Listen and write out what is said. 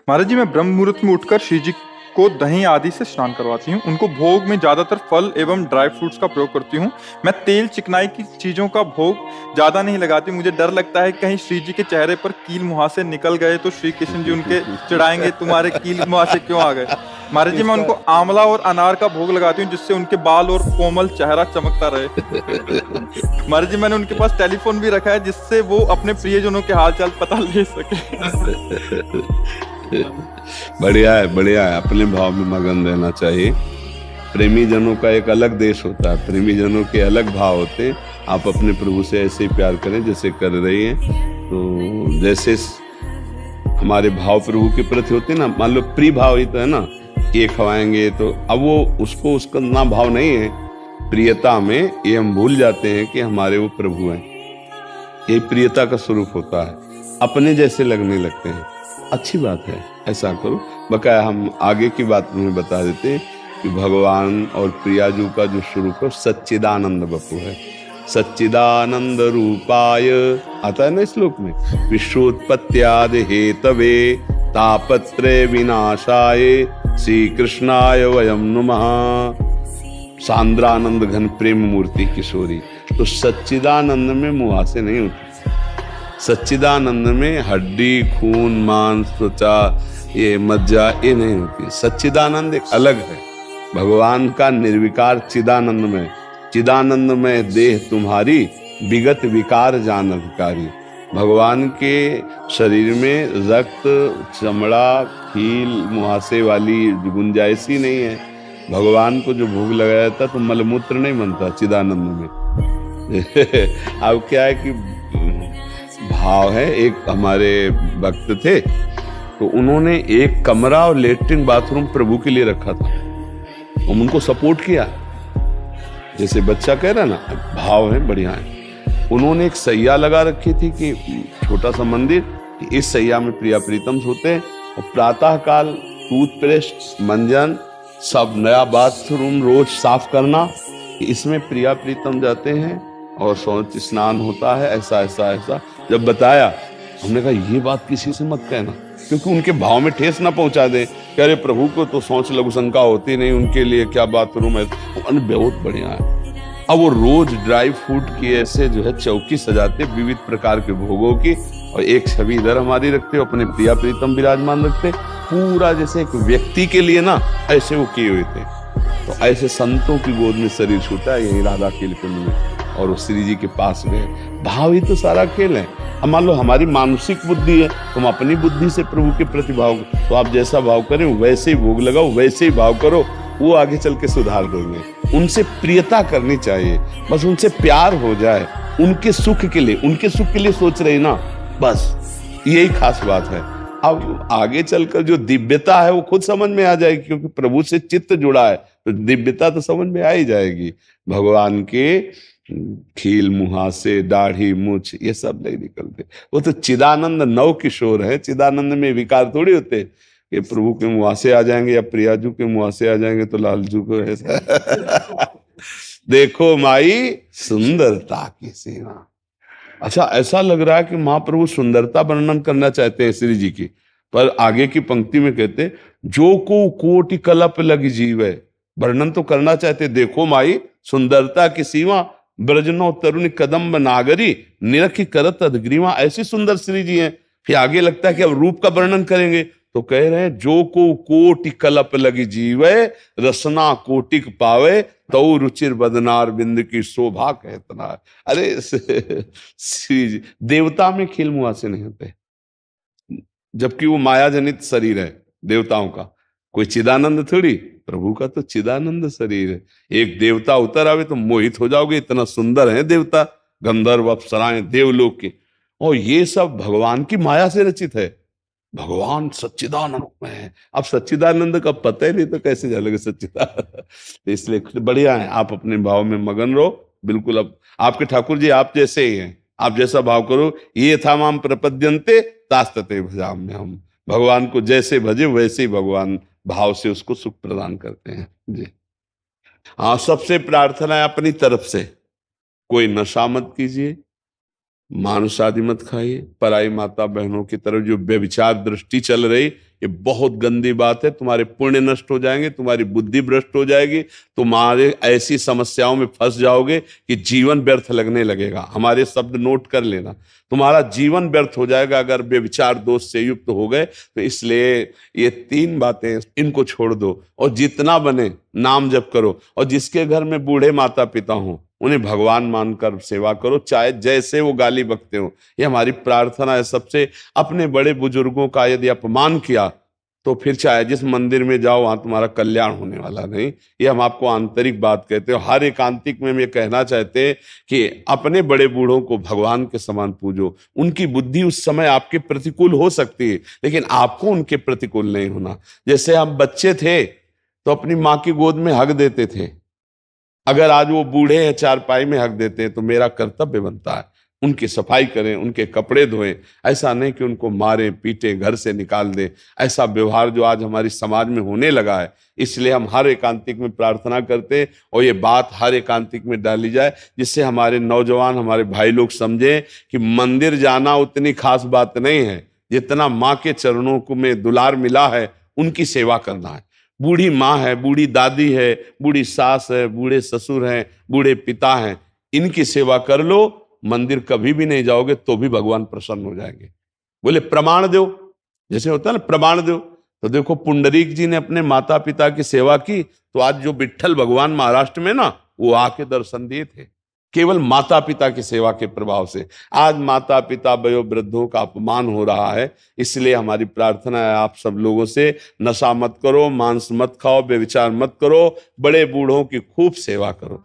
महाराज जी, मैं ब्रह्म मुहूर्त में उठकर श्री जी को दही आदि से स्नान करवाती हूँ। उनको भोग में ज्यादातर फल एवं ड्राई फ्रूट्स का प्रयोग करती हूँ। मैं तेल चिकनाई की चीजों का भोग ज्यादा नहीं लगाती। मुझे डर लगता है कहीं श्री जी के चेहरे पर कील मुहासे निकल गए तो श्री कृष्ण जी उनके चिढ़ाएंगे, तुम्हारे कील मुहासे क्यों आ गए। महाराज जी, मैं इसका उनको आंवला और अनार का भोग लगाती हूँ जिससे उनके बाल और कोमल चेहरा चमकता रहे। महाराज जी, मैंने उनके पास टेलीफोन भी रखा है जिससे वो अपने प्रियजनों के हालचाल पता ले सके। बढ़िया है, बढ़िया है। अपने भाव में मगन रहना चाहिए। प्रेमी जनों का एक अलग देश होता है, प्रेमी जनों के अलग भाव होते हैं। आप अपने प्रभु से ऐसे ही प्यार करें जैसे कर रही हैं। तो जैसे हमारे भाव प्रभु के प्रति होते हैं ना, मान लो प्रिय भाव ही तो है ना, ये खवाएंगे तो अब वो उसको उसका ना भाव नहीं है। प्रियता में ये हम भूल जाते हैं कि हमारे वो प्रभु हैं। ये प्रियता का स्वरूप होता है, अपने जैसे लगने लगते हैं। अच्छी बात है, ऐसा करो। बकाया हम आगे की बात में बता देते हैं कि भगवान और प्रियाजू का जो स्वरूप है सच्चिदानंद बपू है। सच्चिदानंद रूपाय आता है ना श्लोक में, विश्वोत्पत्त्यादि हेतवे तापत्रय विनाशाय श्री कृष्णाय वयम नमः। सांद्रानंद घन प्रेम मूर्ति किशोरी। तो सच्चिदानंद में मुहासे नहीं होती। सच्चिदानंद में हड्डी खून मांस त्वचा ये मज्जा ये नहीं होती। सच्चिदानंद एक अलग है। भगवान का निर्विकार चिदानंद में, चिदानंद में देह तुम्हारी विगत विकार जान अधिकारी। भगवान के शरीर में रक्त चमड़ा खील मुहासे वाली गुंजाइश ही नहीं है। भगवान को जो भोग लगाया था तो मलमूत्र नहीं बनता चिदानंद में। अब क्या है कि भाव है। एक हमारे भक्त थे तो उन्होंने एक कमरा और लेटरिन बाथरूम प्रभु के लिए रखा था। हम उनको सपोर्ट किया, जैसे बच्चा कह रहा ना, भाव है, बढ़िया है। उन्होंने एक सैया लगा रखी थी कि छोटा सा मंदिर, इस सैया में प्रिया प्रीतम सोते हैं और प्रातः काल टूथपेस्ट मंजन सब नया बाथरूम रोज साफ करना, इसमें प्रिया प्रीतम जाते हैं और शौच स्नान होता है। ऐसा ऐसा ऐसा जब बताया, हमने कहा ये बात किसी से मत कहना, क्योंकि उनके भाव में ठेस ना पहुंचा दे। कह रहे प्रभु को तो शौच लघु शंका होती नहीं, उनके लिए क्या बाथरूम है। बहुत बढ़िया है। अब वो रोज ड्राई फ्रूट की ऐसे जो है चौकी सजाते विविध प्रकार के भोगों की, और एक छवि इधर हमारी रखते, अपने प्रिया प्रीतम विराजमान रखते, पूरा जैसे एक व्यक्ति के लिए ना ऐसे वो किए हुए थे। तो ऐसे संतों की गोद में शरीर छूटा है, यही राधा खेल कुंड में, और वो श्री जी के पास गए। भाव ही तो सारा खेल है। अब मान लो हमारी मानसिक बुद्धि है, तुम अपनी बुद्धि से प्रभु के प्रति भाव, तो आप जैसा भाव करें वैसे ही भोग लगाओ, वैसे ही भाव करो, वो आगे चल के सुधार देंगे। उनसे प्रियता करनी चाहिए, बस उनसे प्यार हो जाए, उनके सुख के लिए, उनके सुख के लिए सोच रहे ना, बस यही खास बात है। अब आगे चलकर जो दिव्यता है वो खुद समझ में आ जाएगी, क्योंकि प्रभु से चित्त जुड़ा है तो दिव्यता तो समझ में आ ही जाएगी। भगवान के खील मुहासे दाढ़ी मूछ ये सब नहीं निकलते, वो तो चिदानंद नव किशोर है। चिदानंद में विकार थोड़ी होते कि प्रभु के मुहासे आ जाएंगे या प्रियाजू के मुहासे आ जाएंगे तो लालजू को ऐसा। देखो माई सुंदरता की सीमा। अच्छा, ऐसा लग रहा है कि महाप्रभु सुंदरता वर्णन करना चाहते हैं श्री जी की, पर आगे की पंक्ति में कहते जो को कोटि कलप लग जीवे। वर्णन तो करना चाहते, देखो माई सुंदरता की सीमा, ब्रजनो तरुणी कदम्ब नागरी निरखी करत अधग्रीवा। ऐसी सुंदर श्री जी हैं। फिर आगे लगता है कि अब रूप का वर्णन करेंगे, तो कह रहे हैं जो को कोटि कलप लगी जीवे रसना कोटिक पावे तो रुचिर बदनार बिंद की शोभा कहतना। अरे श्री जी देवता में खील मुहासे नहीं होते, जबकि वो माया जनित शरीर है देवताओं का। कोई चिदानंद थोड़ी, प्रभु का तो चिदानंद शरीर है। एक देवता उतर आवे तो मोहित हो जाओगे, इतना सुंदर है देवता, गंधर्व अप्सराएं देवलोक के, और ये सब भगवान की माया से रचित है। भगवान सच्चिदानंद में है। अब सच्चिदानंद का पता ही नहीं तो कैसे जानेंगे सच्चिदानंद। इसलिए बढ़िया है, आप अपने भाव में मगन रहो बिल्कुल। अब आपके ठाकुर जी आप जैसे ही हैं, आप जैसा भाव करो, ये था माम प्रपद्यन्ते तास्तते भजाम में। हम भगवान को जैसे भजे वैसे ही भगवान भाव से उसको सुख प्रदान करते हैं जी। हाँ, सबसे प्रार्थना है अपनी तरफ से, कोई नशा मत कीजिए, मांस आदि मत खाइए। पराई माता बहनों की तरफ जो व्यभिचार दृष्टि चल रही ये बहुत गंदी बात है। तुम्हारे पुण्य नष्ट हो जाएंगे, तुम्हारी बुद्धि भ्रष्ट हो जाएगी, तुम्हारे ऐसी समस्याओं में फंस जाओगे कि जीवन व्यर्थ लगने लगेगा। हमारे शब्द नोट कर लेना, तुम्हारा जीवन व्यर्थ हो जाएगा अगर व्यभिचार दोष से युक्त हो गए। तो इसलिए ये 3 बातें, इनको छोड़ दो और जितना बने नाम जप करो। और जिसके घर में बूढ़े माता पिता हों उन्हें भगवान मानकर सेवा करो, चाहे जैसे वो गाली बकते हो। ये हमारी प्रार्थना है सबसे। अपने बड़े बुजुर्गों का यदि अपमान किया तो फिर चाहे जिस मंदिर में जाओ वहां तुम्हारा कल्याण होने वाला नहीं। ये हम आपको आंतरिक बात कहते हो। हर एकांतिक में हम ये कहना चाहते हैं कि अपने बड़े बूढ़ों को भगवान के समान पूजो। उनकी बुद्धि उस समय आपके प्रतिकूल हो सकती है, लेकिन आपको उनके प्रतिकूल नहीं होना। जैसे हम बच्चे थे तो अपनी माँ की गोद में हक देते थे, अगर आज वो बूढ़े हैं चारपाई में हक देते हैं तो मेरा कर्तव्य बनता है उनकी सफाई करें, उनके कपड़े धोएं। ऐसा नहीं कि उनको मारें पीटें, घर से निकाल दें। ऐसा व्यवहार जो आज हमारी समाज में होने लगा है, इसलिए हम हर एकांतिक में प्रार्थना करते हैं और ये बात हर एकांतिक में डाली जाए, जिससे हमारे नौजवान, हमारे भाई लोग समझें कि मंदिर जाना उतनी खास बात नहीं है जितना माँ के चरणों को में दुलार मिला है उनकी सेवा करना है। बूढ़ी माँ है, बूढ़ी दादी है, बूढ़ी सास है, बूढ़े ससुर हैं, बूढ़े पिता हैं, इनकी सेवा कर लो। मंदिर कभी भी नहीं जाओगे तो भी भगवान प्रसन्न हो जाएंगे। बोले प्रमाण दो, जैसे होता है ना प्रमाण दो। तो देखो पुंडरीक जी ने अपने माता पिता की सेवा की, तो आज जो विट्ठल भगवान महाराष्ट्र में ना, वो आके दर्शन दिए थे केवल माता पिता की सेवा के प्रभाव से। आज माता पिता वयोवृद्धों का अपमान हो रहा है, इसलिए हमारी प्रार्थना है आप सब लोगों से, नशा मत करो, मांस मत खाओ, व्यभिचार मत करो, बड़े बूढ़ों की खूब सेवा करो।